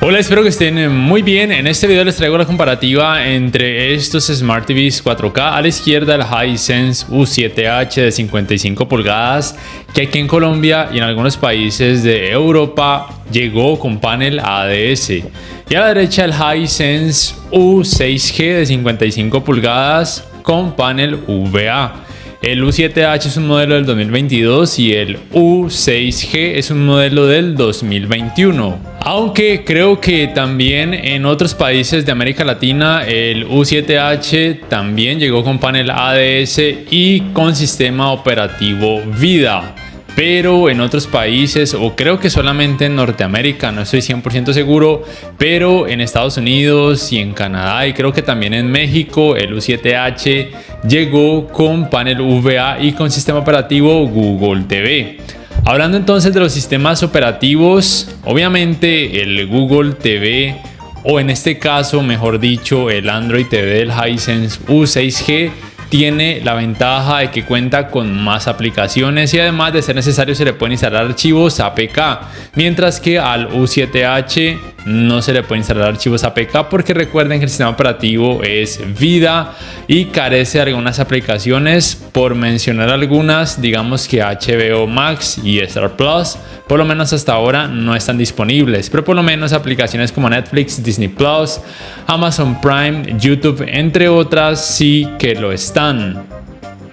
Hola, espero que estén muy bien. En este video les traigo la comparativa entre estos Smart TVs 4K. A la izquierda el Hisense U7H de 55 pulgadas que aquí en Colombia y en algunos países de Europa llegó con panel ADS. Y a la derecha el Hisense U6G de 55 pulgadas con panel VA. El U7H es un modelo del 2022 y el U6G es un modelo del 2021. Aunque creo que también en otros países de América Latina el U7H también llegó con panel ADS y con sistema operativo Vida. Pero en otros países, o creo que solamente en Norteamérica, no estoy 100% seguro, pero en Estados Unidos y en Canadá y creo que también en México el U7H llegó con panel VA y con sistema operativo Google TV. Hablando entonces de los sistemas operativos, obviamente el Google TV, o en este caso mejor dicho el Android TV del Hisense U6G, tiene la ventaja de que cuenta con más aplicaciones y además de ser necesario se le pueden instalar archivos APK, mientras que al U7H no se le pueden instalar archivos APK porque recuerden que el sistema operativo es Vida y carece de algunas aplicaciones. Por mencionar algunas, digamos que HBO Max y Star Plus por lo menos hasta ahora no están disponibles, pero por lo menos aplicaciones como Netflix, Disney Plus, Amazon Prime, YouTube, entre otras sí que lo están.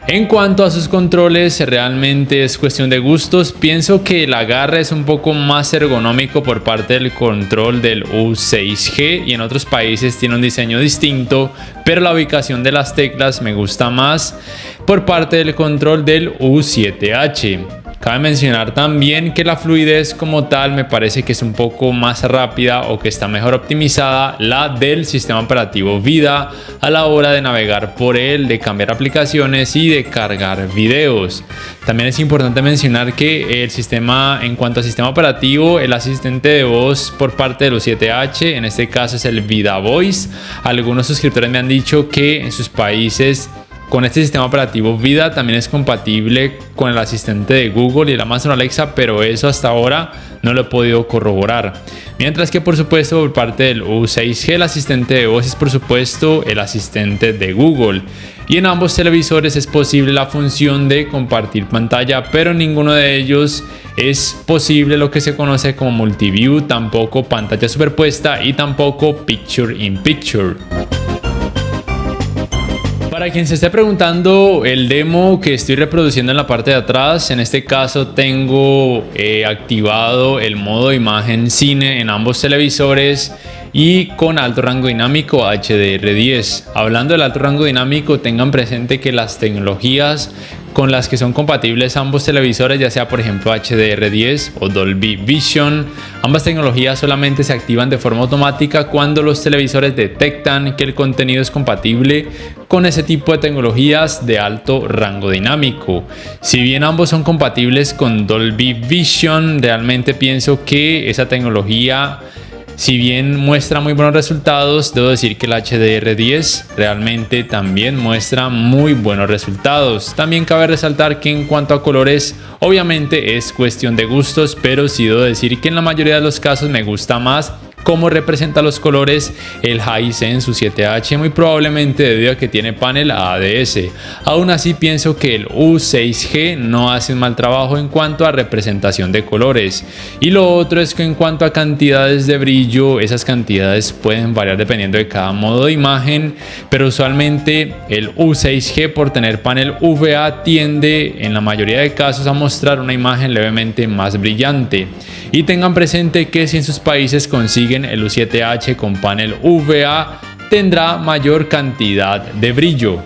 En cuanto a sus controles, realmente es cuestión de gustos. Pienso que el agarre es un poco más ergonómico por parte del control del U6G y en otros países tiene un diseño distinto, pero la ubicación de las teclas me gusta más por parte del control del U7H. Cabe mencionar también que la fluidez como tal me parece que es un poco más rápida o que está mejor optimizada la del sistema operativo Vida a la hora de navegar por él, de cambiar aplicaciones y de cargar videos. También es importante mencionar que el sistema, en cuanto a sistema operativo, el asistente de voz por parte del U7H, en este caso es el Vida Voice. Algunos suscriptores me han dicho que en sus países con este sistema operativo Vida también es compatible con el asistente de Google y el Amazon Alexa, pero eso hasta ahora no lo he podido corroborar. Mientras que por supuesto por parte del U6G el asistente de voz es por supuesto el asistente de Google. Y en ambos televisores es posible la función de compartir pantalla, pero en ninguno de ellos es posible lo que se conoce como multiview, tampoco pantalla superpuesta y tampoco picture in picture. Para quien se esté preguntando, el demo que estoy reproduciendo en la parte de atrás, en este caso tengo activado el modo imagen cine en ambos televisores y con alto rango dinámico HDR10. Hablando del alto rango dinámico, tengan presente que las tecnologías con las que son compatibles ambos televisores, ya sea por ejemplo HDR10 o Dolby Vision, ambas tecnologías solamente se activan de forma automática cuando los televisores detectan que el contenido es compatible con ese tipo de tecnologías de alto rango dinámico. Si bien ambos son compatibles con Dolby Vision, realmente pienso que esa tecnología, si bien muestra muy buenos resultados, debo decir que el HDR10 realmente también muestra muy buenos resultados. También cabe resaltar que en cuanto a colores, obviamente es cuestión de gustos, pero sí debo decir que en la mayoría de los casos me gusta más cómo representa los colores el Hisense U7H, muy probablemente debido a que tiene panel ADS. Aún así pienso que el U6G no hace un mal trabajo en cuanto a representación de colores. Y lo otro es que en cuanto a cantidades de brillo, esas cantidades pueden variar dependiendo de cada modo de imagen, pero usualmente el U6G, por tener panel VA, tiende en la mayoría de casos a mostrar una imagen levemente más brillante. Y tengan presente que si en sus países consiguen el U7H con panel VA, tendrá mayor cantidad de brillo.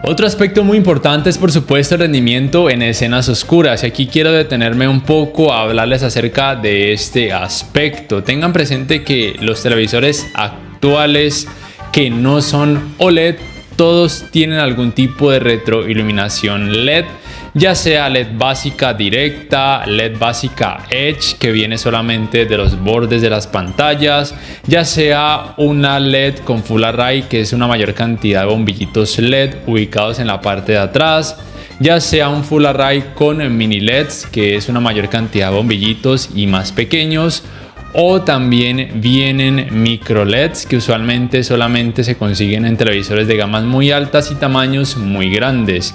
Otro aspecto muy importante es por supuesto el rendimiento en escenas oscuras, y aquí quiero detenerme un poco a hablarles acerca de este aspecto. Tengan presente que los televisores actuales que no son OLED todos tienen algún tipo de retroiluminación LED, ya sea LED básica directa, LED básica Edge que viene solamente de los bordes de las pantallas, ya sea una LED con Full Array que es una mayor cantidad de bombillitos LED ubicados en la parte de atrás, ya sea un Full Array con mini LEDs que es una mayor cantidad de bombillitos y más pequeños, o también vienen micro LEDs que usualmente solamente se consiguen en televisores de gamas muy altas y tamaños muy grandes.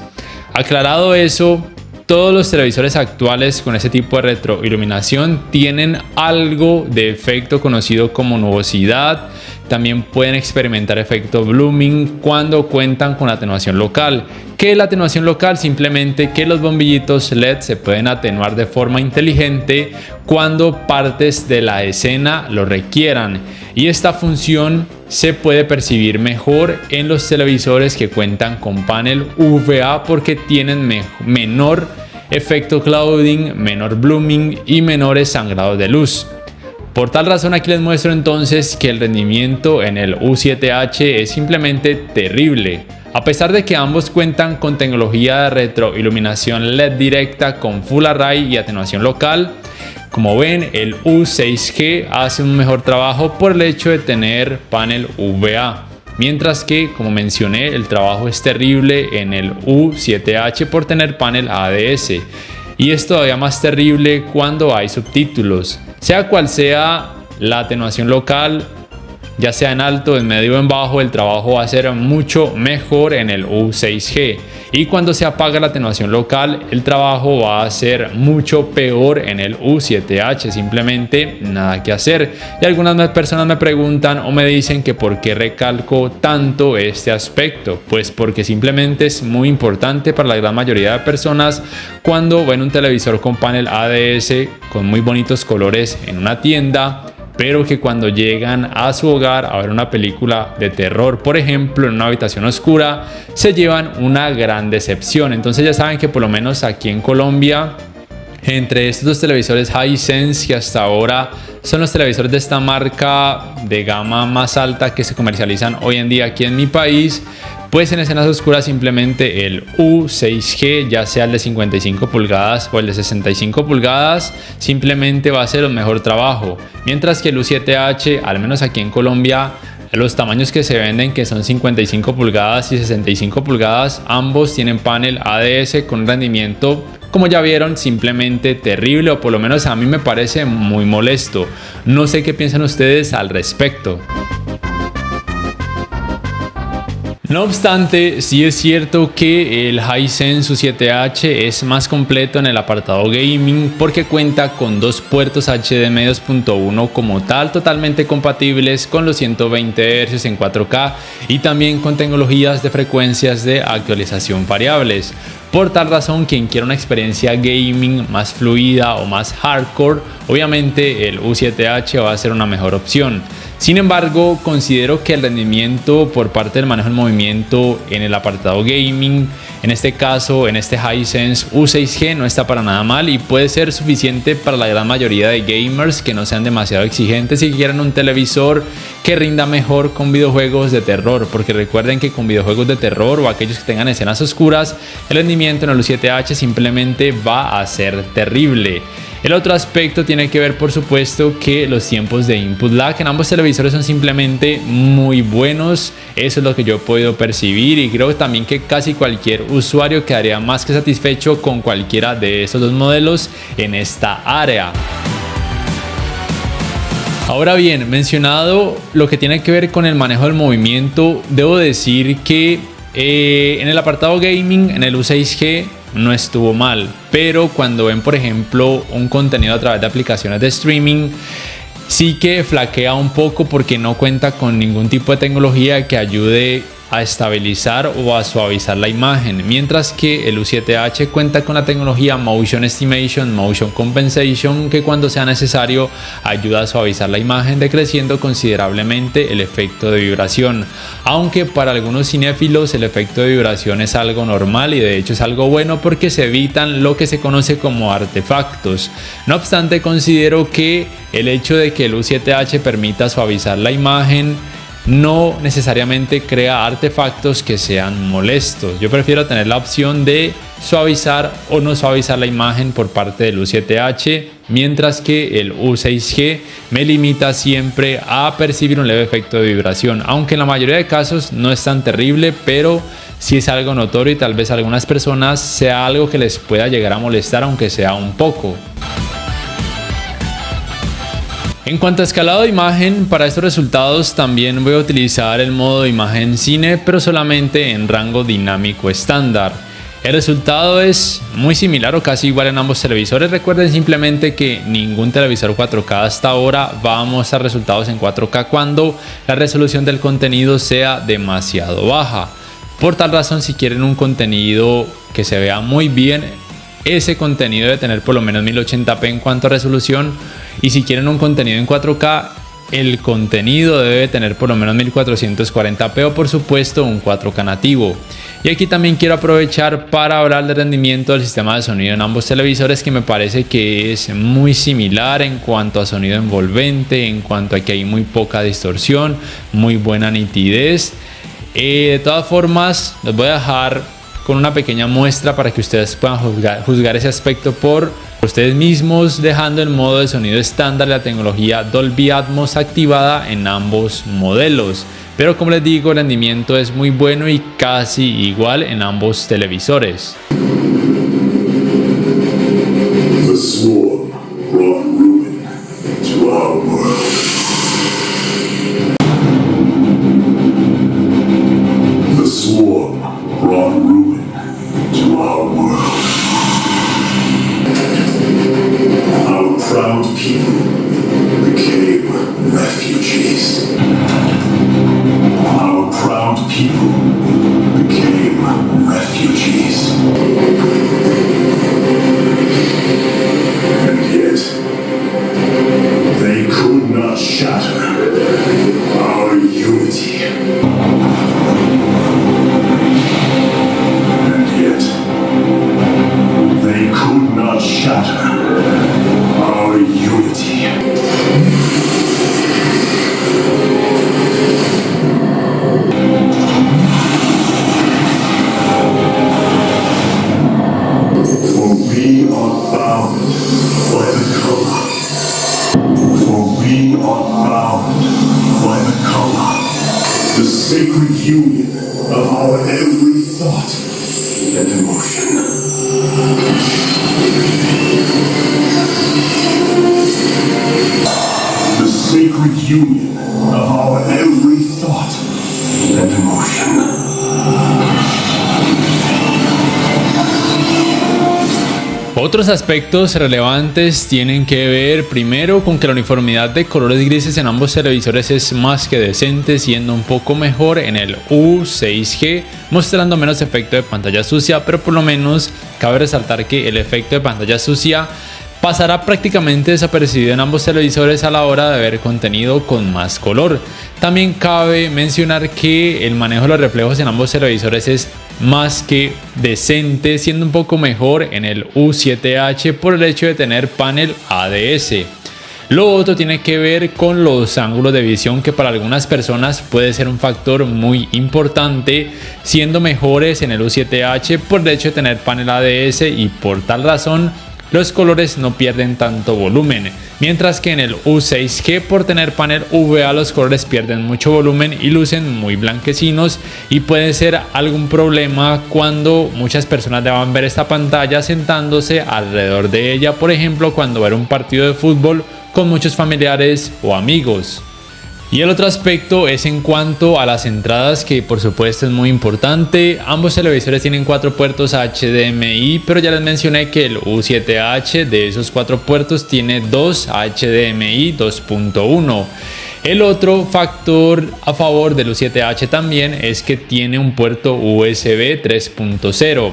Aclarado eso, todos los televisores actuales con ese tipo de retroiluminación tienen algo de efecto conocido como nubosidad. También pueden experimentar efecto blooming cuando cuentan con atenuación local. ¿Qué es la atenuación local? Simplemente que los bombillitos LED se pueden atenuar de forma inteligente cuando partes de la escena lo requieran. Y esta función se puede percibir mejor en los televisores que cuentan con panel UVA porque tienen menor efecto clouding, menor blooming y menores sangrados de luz. Por tal razón aquí les muestro entonces que el rendimiento en el U7H es simplemente terrible. A pesar de que ambos cuentan con tecnología de retroiluminación LED directa con Full Array y atenuación local, como ven el U6G hace un mejor trabajo por el hecho de tener panel UVA. Mientras que, como mencioné, el trabajo es terrible en el U7H por tener panel ADS. Y es todavía más terrible cuando hay subtítulos. Sea cual sea la atenuación local, ya sea en alto, en medio o en bajo, el trabajo va a ser mucho mejor en el U6G. Y cuando se apaga la atenuación local, el trabajo va a ser mucho peor en el U7H. Simplemente nada que hacer. Y algunas personas me preguntan o me dicen que por qué recalco tanto este aspecto. Pues porque simplemente es muy importante para la gran mayoría de personas cuando ven un televisor con panel ADS con muy bonitos colores en una tienda, pero que cuando llegan a su hogar a ver una película de terror, por ejemplo, en una habitación oscura, se llevan una gran decepción. Entonces ya saben que por lo menos aquí en Colombia, entre estos dos televisores Hisense, que hasta ahora son los televisores de esta marca de gama más alta que se comercializan hoy en día aquí en mi país, pues en escenas oscuras simplemente el U6G, ya sea el de 55 pulgadas o el de 65 pulgadas, simplemente va a hacer un mejor trabajo. Mientras que el U7H, al menos aquí en Colombia, los tamaños que se venden, que son 55 pulgadas y 65 pulgadas, ambos tienen panel ADS con un rendimiento, como ya vieron, simplemente terrible, o por lo menos a mí me parece muy molesto. No sé qué piensan ustedes al respecto. No obstante, sí es cierto que el Hisense U7H es más completo en el apartado gaming porque cuenta con dos puertos HDMI 2.1 como tal, totalmente compatibles con los 120 Hz en 4K y también con tecnologías de frecuencias de actualización variables. Por tal razón, quien quiera una experiencia gaming más fluida o más hardcore, obviamente el U7H va a ser una mejor opción. Sin embargo, considero que el rendimiento por parte del manejo del movimiento en el apartado gaming, en este caso, en este Hisense U6G, no está para nada mal y puede ser suficiente para la gran mayoría de gamers que no sean demasiado exigentes y que quieran un televisor que rinda mejor con videojuegos de terror, porque recuerden que con videojuegos de terror o aquellos que tengan escenas oscuras, el rendimiento en el U7H simplemente va a ser terrible. El otro aspecto tiene que ver, por supuesto, que los tiempos de input lag en ambos televisores son simplemente muy buenos. Eso es lo que yo he podido percibir y creo también que casi cualquier usuario quedaría más que satisfecho con cualquiera de estos dos modelos en esta área. Ahora bien, mencionado lo que tiene que ver con el manejo del movimiento, debo decir que en el apartado gaming, en el U6G, no estuvo mal, pero cuando ven por ejemplo un contenido a través de aplicaciones de streaming, sí que flaquea un poco porque no cuenta con ningún tipo de tecnología que ayude a estabilizar o a suavizar la imagen, mientras que el U7H cuenta con la tecnología Motion Estimation, Motion Compensation, que cuando sea necesario ayuda a suavizar la imagen, decreciendo considerablemente el efecto de vibración, aunque para algunos cinéfilos el efecto de vibración es algo normal y de hecho es algo bueno porque se evitan lo que se conoce como artefactos. No obstante, considero que el hecho de que el U7H permita suavizar la imagen no necesariamente crea artefactos que sean molestos. Yo prefiero tener la opción de suavizar o no suavizar la imagen por parte del U7H, mientras que el U6G me limita siempre a percibir un leve efecto de vibración, aunque en la mayoría de casos no es tan terrible, pero sí es algo notorio y tal vez a algunas personas sea algo que les pueda llegar a molestar, aunque sea un poco. En cuanto a escalado de imagen, para estos resultados también voy a utilizar el modo de imagen cine, pero solamente en rango dinámico estándar. El resultado es muy similar o casi igual en ambos televisores. Recuerden simplemente que ningún televisor 4K hasta ahora va a mostrar resultados en 4K cuando la resolución del contenido sea demasiado baja. Por tal razón, si quieren un contenido que se vea muy bien, ese contenido debe tener por lo menos 1080p en cuanto a resolución, y si quieren un contenido en 4K, el contenido debe tener por lo menos 1440p o por supuesto un 4K nativo. Y aquí también quiero aprovechar para hablar del rendimiento del sistema de sonido en ambos televisores, que me parece que es muy similar en cuanto a sonido envolvente, en cuanto a que hay muy poca distorsión, muy buena nitidez. De todas formas, les voy a dejar con una pequeña muestra para que ustedes puedan juzgar ese aspecto por ustedes mismos, dejando el modo de sonido estándar de la tecnología Dolby Atmos activada en ambos modelos. Pero como les digo, el rendimiento es muy bueno y casi igual en ambos televisores. The swarm brought ruin to our world. The swarm brought ruin to our world. Our proud people became refugees. Our proud people became refugees. And yet, they could not shatter our unity. And yet, they could not shatter our unity. For we are bound by the color. For we are bound by the color. The sacred union of our every thought and emotion. The sacred union of our every thought and emotion. Otros aspectos relevantes tienen que ver primero con que la uniformidad de colores grises en ambos televisores es más que decente, siendo un poco mejor en el U6G, mostrando menos efecto de pantalla sucia, pero por lo menos cabe resaltar que el efecto de pantalla sucia pasará prácticamente desapercibido en ambos televisores a la hora de ver contenido con más color. También cabe mencionar que el manejo de los reflejos en ambos televisores es más que decente, siendo un poco mejor en el U7H por el hecho de tener panel ADS. Lo otro tiene que ver con los ángulos de visión, que para algunas personas puede ser un factor muy importante, siendo mejores en el U7H por el hecho de tener panel ADS, y por tal razón los colores no pierden tanto volumen, mientras que en el U6G por tener panel VA los colores pierden mucho volumen y lucen muy blanquecinos, y puede ser algún problema cuando muchas personas deban ver esta pantalla sentándose alrededor de ella, por ejemplo cuando ver un partido de fútbol con muchos familiares o amigos. Y el otro aspecto es en cuanto a las entradas, que por supuesto es muy importante. Ambos televisores tienen 4 puertos HDMI, pero ya les mencioné que el U7H de esos 4 puertos tiene 2 HDMI 2.1. El otro factor a favor del U7H también es que tiene un puerto USB 3.0.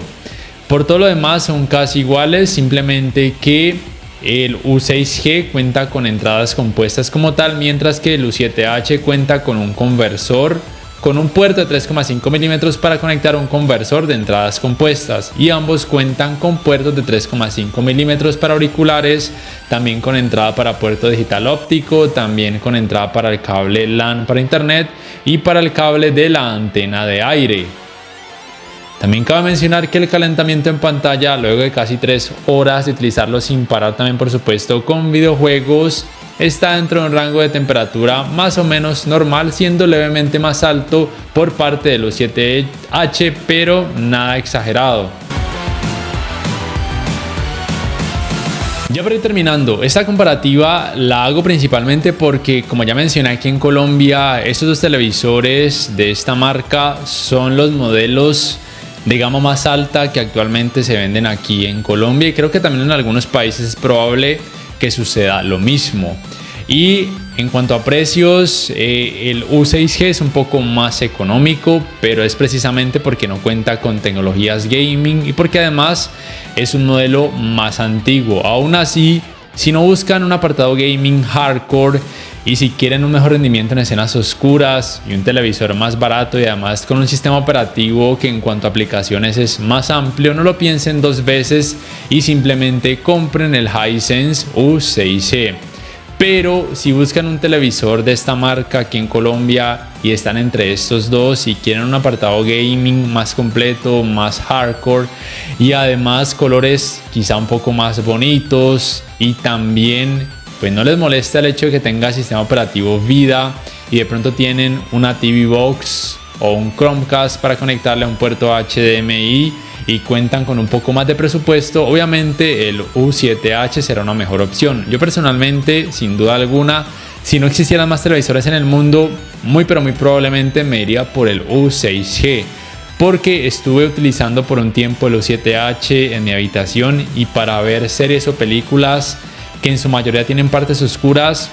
Por todo lo demás son casi iguales, simplemente que el U6G cuenta con entradas compuestas como tal, mientras que el U7H cuenta con un conversor con un puerto de 3,5 milímetros para conectar un conversor de entradas compuestas, y ambos cuentan con puertos de 3,5 milímetros para auriculares, también con entrada para puerto digital óptico, también con entrada para el cable LAN para internet y para el cable de la antena de aire. También cabe mencionar que el calentamiento en pantalla, luego de casi 3 horas de utilizarlo sin parar, también por supuesto con videojuegos, está dentro de un rango de temperatura más o menos normal, siendo levemente más alto por parte del U7H, pero nada exagerado. Ya para ir terminando, esta comparativa la hago principalmente porque, como ya mencioné, aquí en Colombia estos dos televisores de esta marca son los modelos de gama más alta que actualmente se venden aquí en Colombia, y creo que también en algunos países es probable que suceda lo mismo. Y en cuanto a precios, el U6G es un poco más económico, pero es precisamente porque no cuenta con tecnologías gaming y porque además es un modelo más antiguo. Aún así, si no buscan un apartado gaming hardcore y si quieren un mejor rendimiento en escenas oscuras y un televisor más barato y además con un sistema operativo que en cuanto a aplicaciones es más amplio, no lo piensen dos veces y simplemente compren el Hisense U6G. Pero si buscan un televisor de esta marca aquí en Colombia y están entre estos dos y quieren un apartado gaming más completo, más hardcore y además colores quizá un poco más bonitos, y también pues no les molesta el hecho de que tenga sistema operativo Vida y de pronto tienen una TV Box o un Chromecast para conectarle a un puerto HDMI y cuentan con un poco más de presupuesto, obviamente el U7H será una mejor opción. Yo personalmente, sin duda alguna, si no existieran más televisores en el mundo, muy probablemente me iría por el U6G, porque estuve utilizando por un tiempo el U7H en mi habitación y para ver series o películas que en su mayoría tienen partes oscuras,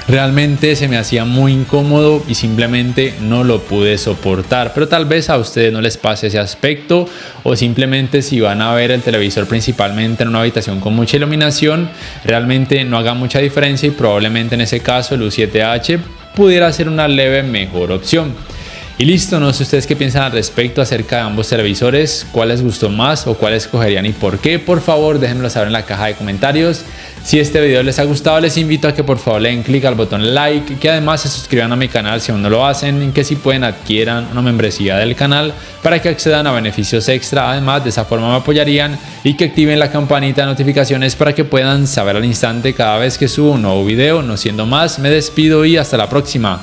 realmente se me hacía muy incómodo y simplemente no lo pude soportar. Pero tal vez a ustedes no les pase ese aspecto, o simplemente si van a ver el televisor principalmente en una habitación con mucha iluminación, realmente no haga mucha diferencia y probablemente en ese caso el U7H pudiera ser una leve mejor opción. Y listo, no sé ustedes qué piensan al respecto acerca de ambos televisores, cuál les gustó más o cuál escogerían y por qué. Por favor, déjenmelo saber en la caja de comentarios. Si este video les ha gustado, les invito a que por favor le den clic al botón like, que además se suscriban a mi canal si aún no lo hacen, que si pueden adquieran una membresía del canal para que accedan a beneficios extra. Además, de esa forma me apoyarían, y que activen la campanita de notificaciones para que puedan saber al instante cada vez que subo un nuevo video. No siendo más, me despido y hasta la próxima.